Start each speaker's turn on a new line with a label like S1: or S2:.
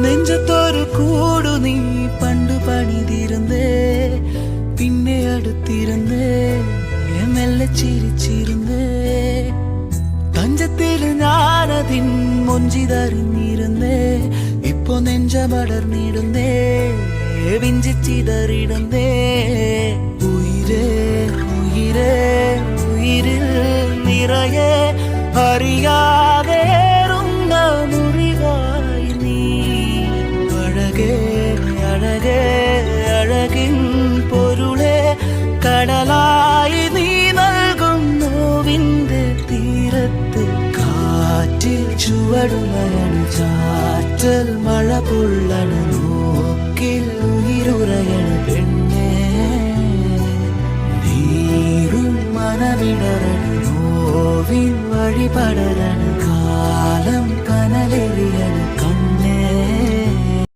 S1: നെഞ്ചത്തൊരു കൂടു നീ പണ്ടു പണിതിരുന്നേ, പിന്നെ അടുത്തിരുന്നേ, മെല്ലെ ചിരിച്ചിരുന്നേ. തഞ്ചത്തിൽ ഞാനതിൻ മൊഞ്ചിതറിഞ്ഞിരുന്നേ, ഇപ്പൊ നെഞ്ചമടർന്നിടുന്നേ, വിഞ്ചിച്ചിതറിടുന്നേ. ഉയിരേ ഉയിരേ ഉയിരിൽ നിറയെ അറിയാതേറുന്ന മുറിവായി നീ. അഴകേ അഴകേ അഴകിൻ പൊരുളെ കടലായി നീ നൽകും നോവിന്റെ തീരത്ത്. കാറ്റിൽ ചുവടുലയണ്, ചാറ്റൽ മഴ പൊള്ളണ്, നോക്കിൽ ഉയിരുറയണ് പെണ്ണേ. നീറും മനവിടരണം, നോവിൻ വഴിപടരണം, കാലം കനലെറി